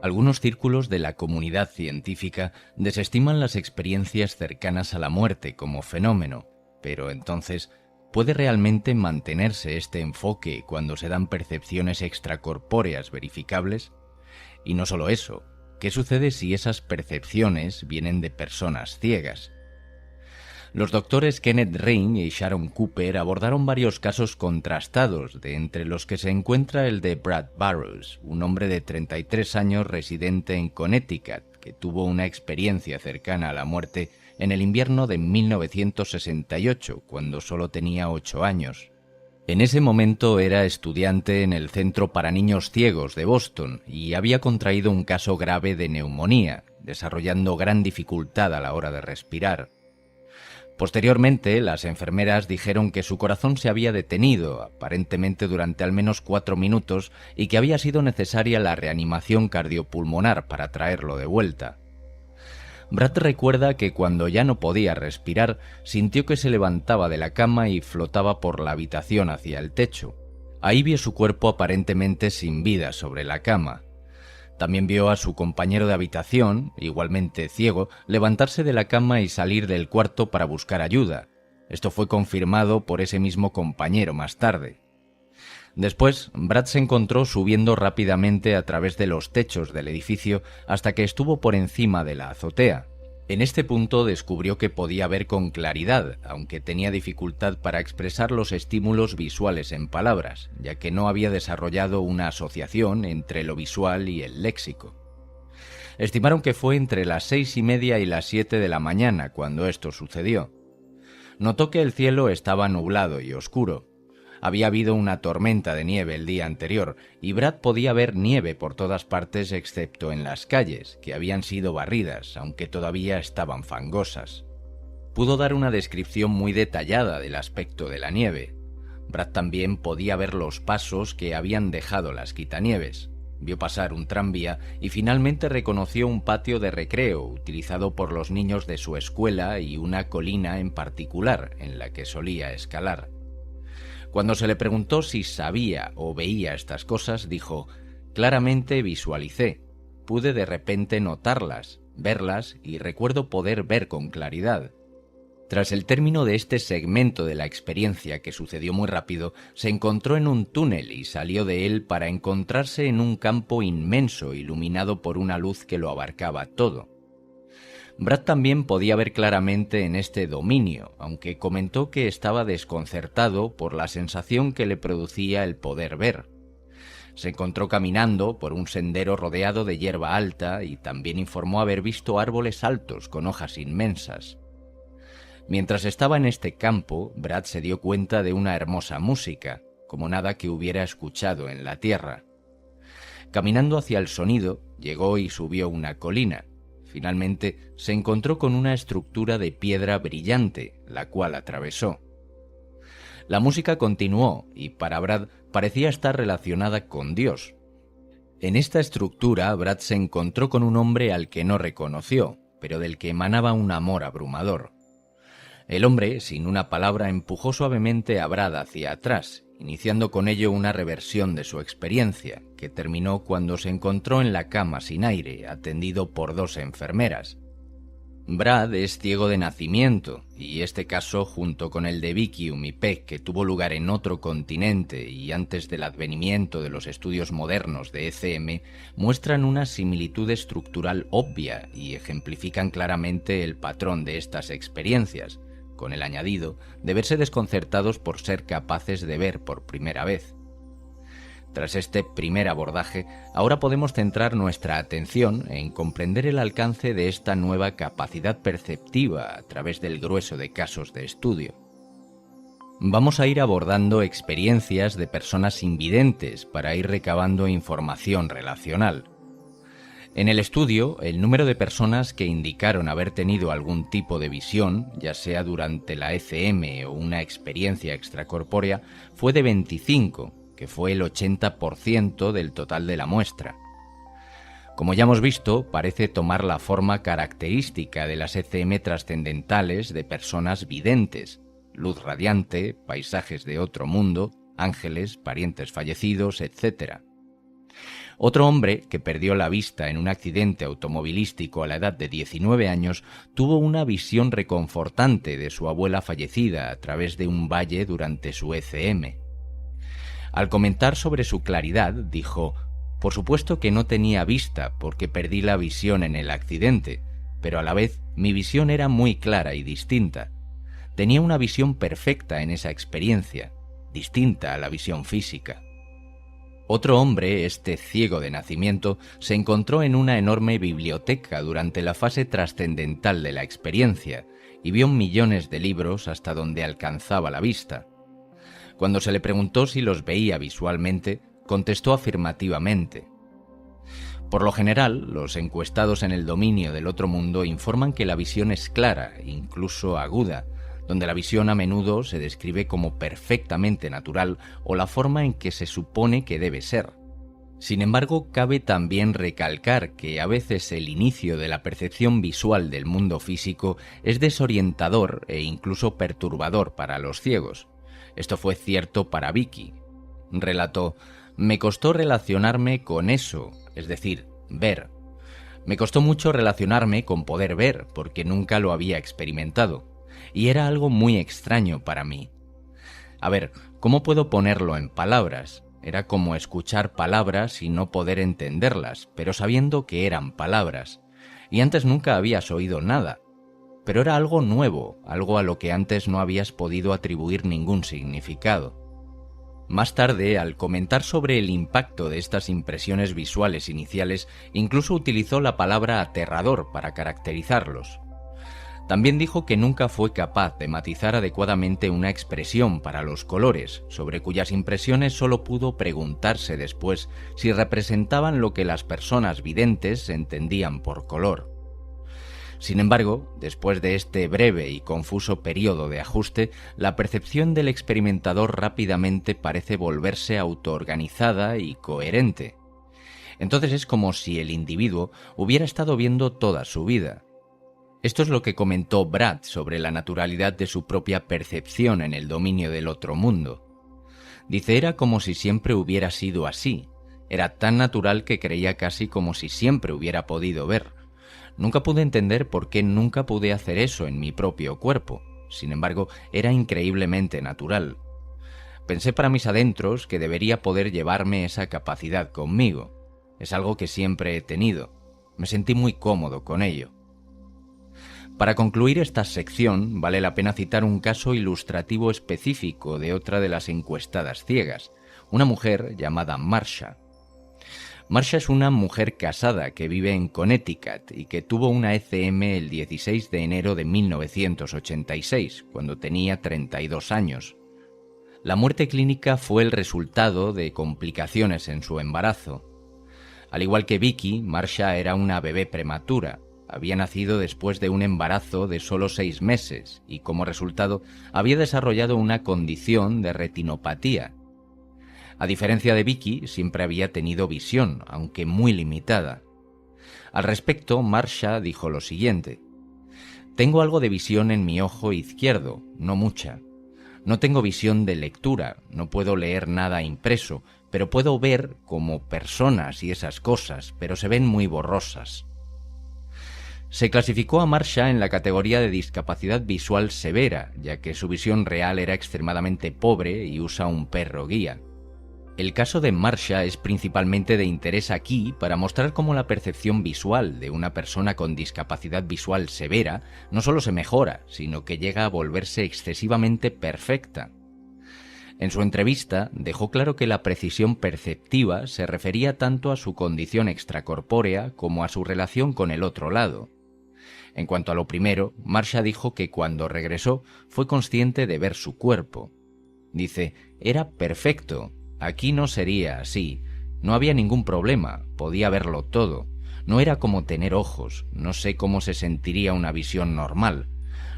Algunos círculos de la comunidad científica desestiman las experiencias cercanas a la muerte como fenómeno, pero entonces, ¿puede realmente mantenerse este enfoque cuando se dan percepciones extracorpóreas verificables? Y no solo eso, ¿qué sucede si esas percepciones vienen de personas ciegas? Los doctores Kenneth Rain y Sharon Cooper abordaron varios casos contrastados, de entre los que se encuentra el de Brad Burrows, un hombre de 33 años residente en Connecticut, que tuvo una experiencia cercana a la muerte en el invierno de 1968, cuando solo tenía 8 años. En ese momento era estudiante en el Centro para Niños Ciegos de Boston y había contraído un caso grave de neumonía, desarrollando gran dificultad a la hora de respirar. Posteriormente, las enfermeras dijeron que su corazón se había detenido, aparentemente durante al menos 4 minutos, y que había sido necesaria la reanimación cardiopulmonar para traerlo de vuelta. Brad recuerda que cuando ya no podía respirar, sintió que se levantaba de la cama y flotaba por la habitación hacia el techo. Ahí vio su cuerpo aparentemente sin vida sobre la cama. También vio a su compañero de habitación, igualmente ciego, levantarse de la cama y salir del cuarto para buscar ayuda. Esto fue confirmado por ese mismo compañero más tarde. Después, Brad se encontró subiendo rápidamente a través de los techos del edificio hasta que estuvo por encima de la azotea. En este punto descubrió que podía ver con claridad, aunque tenía dificultad para expresar los estímulos visuales en palabras, ya que no había desarrollado una asociación entre lo visual y el léxico. Estimaron que fue entre las 6:30 y las 7 de la mañana cuando esto sucedió. Notó que el cielo estaba nublado y oscuro. Había habido una tormenta de nieve el día anterior y Brad podía ver nieve por todas partes excepto en las calles, que habían sido barridas, aunque todavía estaban fangosas. Pudo dar una descripción muy detallada del aspecto de la nieve. Brad también podía ver los pasos que habían dejado las quitanieves. Vio pasar un tranvía y finalmente reconoció un patio de recreo utilizado por los niños de su escuela y una colina en particular en la que solía escalar. Cuando se le preguntó si sabía o veía estas cosas, dijo: «Claramente visualicé. Pude de repente notarlas, verlas y recuerdo poder ver con claridad». Tras el término de este segmento de la experiencia, que sucedió muy rápido, se encontró en un túnel y salió de él para encontrarse en un campo inmenso iluminado por una luz que lo abarcaba todo. Brad también podía ver claramente en este dominio, aunque comentó que estaba desconcertado por la sensación que le producía el poder ver. Se encontró caminando por un sendero rodeado de hierba alta y también informó haber visto árboles altos con hojas inmensas. Mientras estaba en este campo, Brad se dio cuenta de una hermosa música, como nada que hubiera escuchado en la tierra. Caminando hacia el sonido, llegó y subió una colina. Finalmente se encontró con una estructura de piedra brillante, la cual atravesó. La música continuó y para Brad parecía estar relacionada con Dios. En esta estructura, Brad se encontró con un hombre al que no reconoció, pero del que emanaba un amor abrumador. El hombre, sin una palabra, empujó suavemente a Brad hacia atrás, iniciando con ello una reversión de su experiencia, que terminó cuando se encontró en la cama sin aire, atendido por 2 enfermeras. Brad es ciego de nacimiento, y este caso, junto con el de Vicky Umipek, que tuvo lugar en otro continente y antes del advenimiento de los estudios modernos de ECM, muestran una similitud estructural obvia y ejemplifican claramente el patrón de estas experiencias, con el añadido de verse desconcertados por ser capaces de ver por primera vez. Tras este primer abordaje, ahora podemos centrar nuestra atención en comprender el alcance de esta nueva capacidad perceptiva a través del grueso de casos de estudio. Vamos a ir abordando experiencias de personas invidentes para ir recabando información relacional. En el estudio, el número de personas que indicaron haber tenido algún tipo de visión, ya sea durante la ECM o una experiencia extracorpórea, fue de 25, que fue el 80% del total de la muestra. Como ya hemos visto, parece tomar la forma característica de las ECM trascendentales de personas videntes: luz radiante, paisajes de otro mundo, ángeles, parientes fallecidos, etc. Otro hombre, que perdió la vista en un accidente automovilístico a la edad de 19 años, tuvo una visión reconfortante de su abuela fallecida a través de un valle durante su ECM. Al comentar sobre su claridad, dijo: «Por supuesto que no tenía vista porque perdí la visión en el accidente, pero a la vez mi visión era muy clara y distinta. Tenía una visión perfecta en esa experiencia, distinta a la visión física». Otro hombre, este ciego de nacimiento, se encontró en una enorme biblioteca durante la fase trascendental de la experiencia y vio millones de libros hasta donde alcanzaba la vista. Cuando se le preguntó si los veía visualmente, contestó afirmativamente. Por lo general, los encuestados en el dominio del otro mundo informan que la visión es clara, incluso aguda, donde la visión a menudo se describe como perfectamente natural o la forma en que se supone que debe ser. Sin embargo, cabe también recalcar que a veces el inicio de la percepción visual del mundo físico es desorientador e incluso perturbador para los ciegos. Esto fue cierto para Vicky. Relató: «Me costó relacionarme con eso, es decir, ver. Me costó mucho relacionarme con poder ver, porque nunca lo había experimentado. Y era algo muy extraño para mí. A ver, ¿cómo puedo ponerlo en palabras? Era como escuchar palabras y no poder entenderlas, pero sabiendo que eran palabras. Y antes nunca habías oído nada. Pero era algo nuevo, algo a lo que antes no habías podido atribuir ningún significado». Más tarde, al comentar sobre el impacto de estas impresiones visuales iniciales, incluso utilizó la palabra aterrador para caracterizarlos. También dijo que nunca fue capaz de matizar adecuadamente una expresión para los colores, sobre cuyas impresiones solo pudo preguntarse después si representaban lo que las personas videntes entendían por color. Sin embargo, después de este breve y confuso periodo de ajuste, la percepción del experimentador rápidamente parece volverse autoorganizada y coherente. Entonces es como si el individuo hubiera estado viendo toda su vida. Esto es lo que comentó Brad sobre la naturalidad de su propia percepción en el dominio del otro mundo. Dice: «Era como si siempre hubiera sido así. Era tan natural que creía casi como si siempre hubiera podido ver. Nunca pude entender por qué nunca pude hacer eso en mi propio cuerpo. Sin embargo, era increíblemente natural. Pensé para mis adentros que debería poder llevarme esa capacidad conmigo. Es algo que siempre he tenido. Me sentí muy cómodo con ello». Para concluir esta sección, vale la pena citar un caso ilustrativo específico de otra de las encuestadas ciegas, una mujer llamada Marsha. Marsha es una mujer casada que vive en Connecticut y que tuvo una ECM el 16 de enero de 1986, cuando tenía 32 años. La muerte clínica fue el resultado de complicaciones en su embarazo. Al igual que Vicky, Marsha era una bebé prematura. Había nacido después de un embarazo de solo 6 meses y, como resultado, había desarrollado una condición de retinopatía. A diferencia de Vicky, siempre había tenido visión, aunque muy limitada. Al respecto, Marsha dijo lo siguiente: «Tengo algo de visión en mi ojo izquierdo, no mucha. No tengo visión de lectura, no puedo leer nada impreso, pero puedo ver como personas y esas cosas, pero se ven muy borrosas». Se clasificó a Marsha en la categoría de discapacidad visual severa, ya que su visión real era extremadamente pobre y usa un perro guía. El caso de Marsha es principalmente de interés aquí para mostrar cómo la percepción visual de una persona con discapacidad visual severa no solo se mejora, sino que llega a volverse excesivamente perfecta. En su entrevista dejó claro que la precisión perceptiva se refería tanto a su condición extracorpórea como a su relación con el otro lado. En cuanto a lo primero, Marsha dijo que cuando regresó fue consciente de ver su cuerpo. Dice: «Era perfecto. Aquí no sería así. No había ningún problema. Podía verlo todo. No era como tener ojos. No sé cómo se sentiría una visión normal.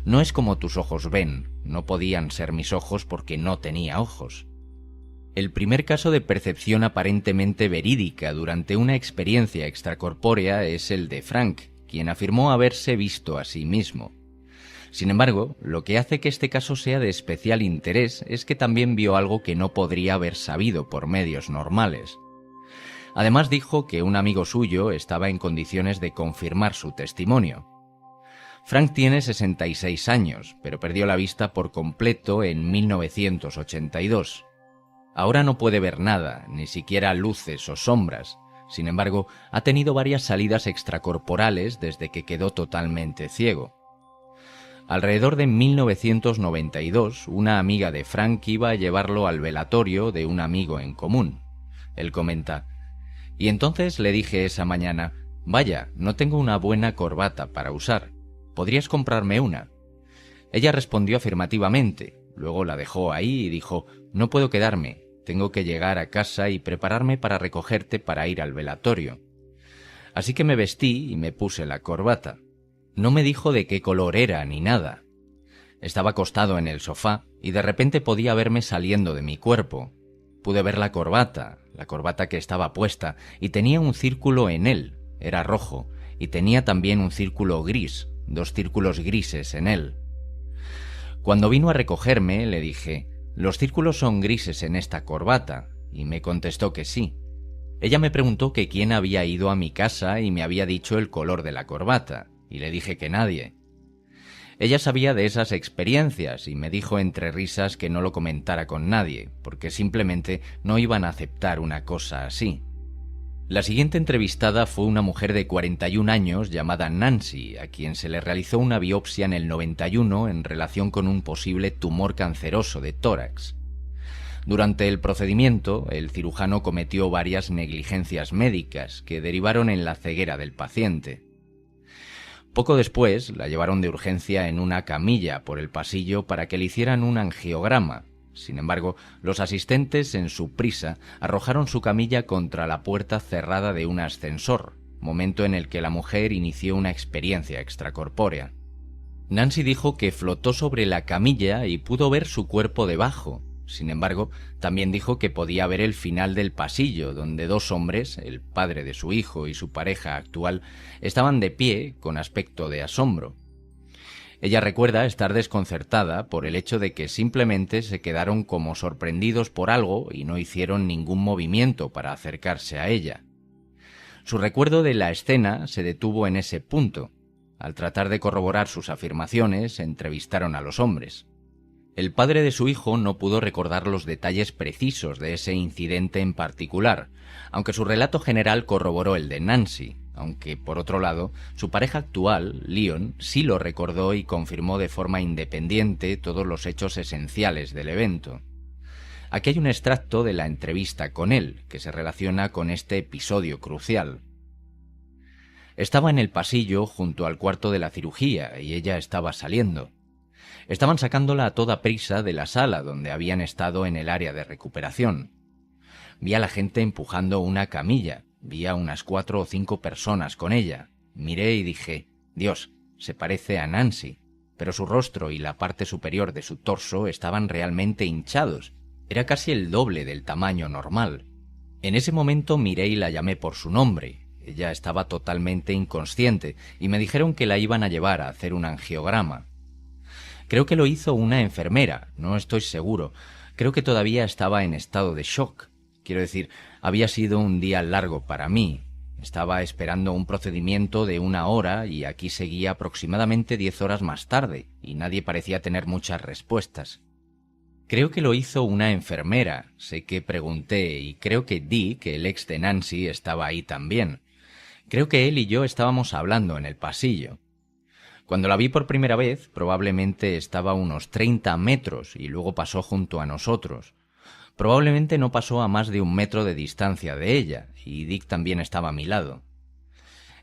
No es como tus ojos ven. No podían ser mis ojos porque no tenía ojos». El primer caso de percepción aparentemente verídica durante una experiencia extracorpórea es el de Frank, quien afirmó haberse visto a sí mismo. Sin embargo, lo que hace que este caso sea de especial interés es que también vio algo que no podría haber sabido por medios normales. Además dijo que un amigo suyo estaba en condiciones de confirmar su testimonio. Frank tiene 66 años, pero perdió la vista por completo en 1982. Ahora no puede ver nada, ni siquiera luces o sombras. Sin embargo, ha tenido varias salidas extracorporales desde que quedó totalmente ciego. Alrededor de 1992, una amiga de Frank iba a llevarlo al velatorio de un amigo en común. Él comenta: «Y entonces le dije esa mañana, vaya, no tengo una buena corbata para usar. ¿Podrías comprarme una?». Ella respondió afirmativamente, luego la dejó ahí y dijo: «No puedo quedarme, tengo que llegar a casa y prepararme para recogerte para ir al velatorio». Así que me vestí y me puse la corbata. No me dijo de qué color era ni nada. Estaba acostado en el sofá y de repente podía verme saliendo de mi cuerpo. Pude ver la corbata que estaba puesta, y tenía un círculo en él, era rojo, y tenía también un círculo gris, 2 círculos grises en él. Cuando vino a recogerme, le dije: «¿Los círculos son grises en esta corbata?», y me contestó que sí. Ella me preguntó que quién había ido a mi casa y me había dicho el color de la corbata, y le dije que nadie. Ella sabía de esas experiencias y me dijo entre risas que no lo comentara con nadie, porque simplemente no iban a aceptar una cosa así. La siguiente entrevistada fue una mujer de 41 años llamada Nancy, a quien se le realizó una biopsia en el 91 en relación con un posible tumor canceroso de tórax. Durante el procedimiento, el cirujano cometió varias negligencias médicas que derivaron en la ceguera del paciente. Poco después la llevaron de urgencia en una camilla por el pasillo para que le hicieran un angiograma. Sin embargo, los asistentes, en su prisa, arrojaron su camilla contra la puerta cerrada de un ascensor, momento en el que la mujer inició una experiencia extracorpórea. Nancy dijo que flotó sobre la camilla y pudo ver su cuerpo debajo. Sin embargo, también dijo que podía ver el final del pasillo, donde 2 hombres, el padre de su hijo y su pareja actual, estaban de pie con aspecto de asombro. Ella recuerda estar desconcertada por el hecho de que simplemente se quedaron como sorprendidos por algo y no hicieron ningún movimiento para acercarse a ella. Su recuerdo de la escena se detuvo en ese punto. Al tratar de corroborar sus afirmaciones, entrevistaron a los hombres. El padre de su hijo no pudo recordar los detalles precisos de ese incidente en particular, aunque su relato general corroboró el de Nancy, aunque, por otro lado, su pareja actual, Leon, sí lo recordó y confirmó de forma independiente todos los hechos esenciales del evento. Aquí hay un extracto de la entrevista con él, que se relaciona con este episodio crucial. Estaba en el pasillo junto al cuarto de la cirugía y ella estaba saliendo. Estaban sacándola a toda prisa de la sala donde habían estado en el área de recuperación. Vi a la gente empujando una camilla, vi a unas 4 o 5 personas con ella. Miré y dije: «Dios, se parece a Nancy», pero su rostro y la parte superior de su torso estaban realmente hinchados. Era casi el doble del tamaño normal. En ese momento miré y la llamé por su nombre. Ella estaba totalmente inconsciente y me dijeron que la iban a llevar a hacer un angiograma. Creo que lo hizo una enfermera, no estoy seguro. Creo que todavía estaba en estado de shock. Quiero decir, había sido un día largo para mí. Estaba esperando un procedimiento de 1 hora y aquí seguía aproximadamente 10 horas más tarde, y nadie parecía tener muchas respuestas. Creo que lo hizo una enfermera, sé que pregunté, y creo que Dick, el ex de Nancy, estaba ahí también. Creo que él y yo estábamos hablando en el pasillo. Cuando la vi por primera vez, probablemente estaba a unos 30 metros y luego pasó junto a nosotros. Probablemente no pasó a más de 1 metro de distancia de ella, y Dick también estaba a mi lado.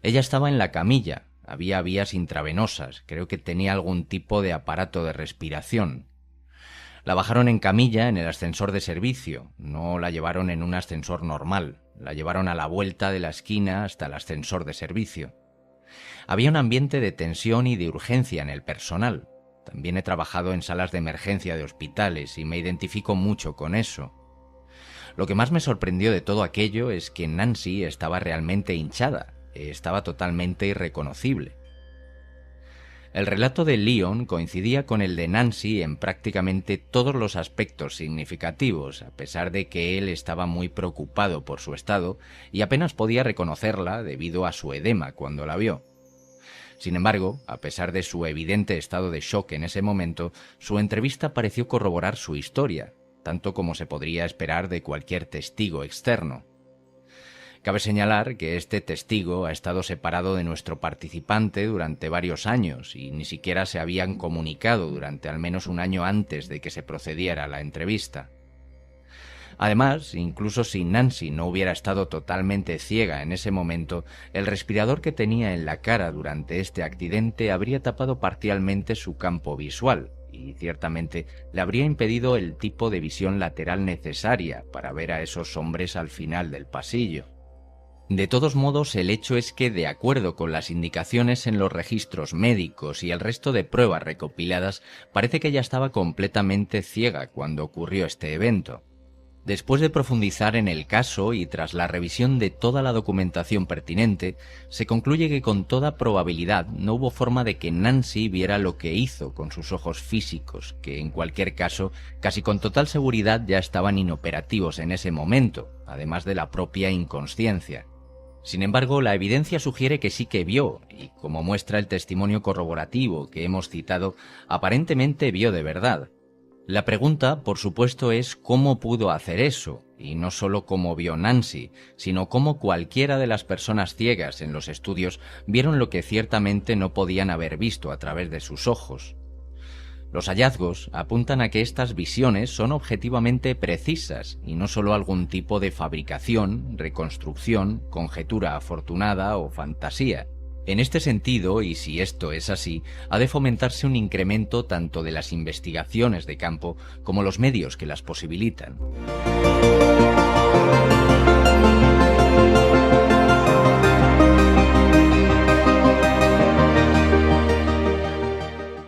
Ella estaba en la camilla, había vías intravenosas, creo que tenía algún tipo de aparato de respiración. La bajaron en camilla en el ascensor de servicio, no la llevaron en un ascensor normal, la llevaron a la vuelta de la esquina hasta el ascensor de servicio. Había un ambiente de tensión y de urgencia en el personal. También he trabajado en salas de emergencia de hospitales y me identifico mucho con eso. Lo que más me sorprendió de todo aquello es que Nancy estaba realmente hinchada, estaba totalmente irreconocible. El relato de Leon coincidía con el de Nancy en prácticamente todos los aspectos significativos, a pesar de que él estaba muy preocupado por su estado y apenas podía reconocerla debido a su edema cuando la vio. Sin embargo, a pesar de su evidente estado de shock en ese momento, su entrevista pareció corroborar su historia, tanto como se podría esperar de cualquier testigo externo. Cabe señalar que este testigo ha estado separado de nuestro participante durante varios años y ni siquiera se habían comunicado durante al menos un año antes de que se procediera a la entrevista. Además, incluso si Nancy no hubiera estado totalmente ciega en ese momento, el respirador que tenía en la cara durante este accidente habría tapado parcialmente su campo visual y ciertamente le habría impedido el tipo de visión lateral necesaria para ver a esos hombres al final del pasillo. De todos modos, el hecho es que, de acuerdo con las indicaciones en los registros médicos y el resto de pruebas recopiladas, parece que ella estaba completamente ciega cuando ocurrió este evento. Después de profundizar en el caso y tras la revisión de toda la documentación pertinente, se concluye que con toda probabilidad no hubo forma de que Nancy viera lo que hizo con sus ojos físicos, que en cualquier caso, casi con total seguridad ya estaban inoperativos en ese momento, además de la propia inconsciencia. Sin embargo, la evidencia sugiere que sí que vio, y como muestra el testimonio corroborativo que hemos citado, aparentemente vio de verdad. La pregunta, por supuesto, es cómo pudo hacer eso, y no solo cómo vio Nancy, sino cómo cualquiera de las personas ciegas en los estudios vieron lo que ciertamente no podían haber visto a través de sus ojos. Los hallazgos apuntan a que estas visiones son objetivamente precisas y no solo algún tipo de fabricación, reconstrucción, conjetura afortunada o fantasía. En este sentido, y si esto es así, ha de fomentarse un incremento tanto de las investigaciones de campo como los medios que las posibilitan.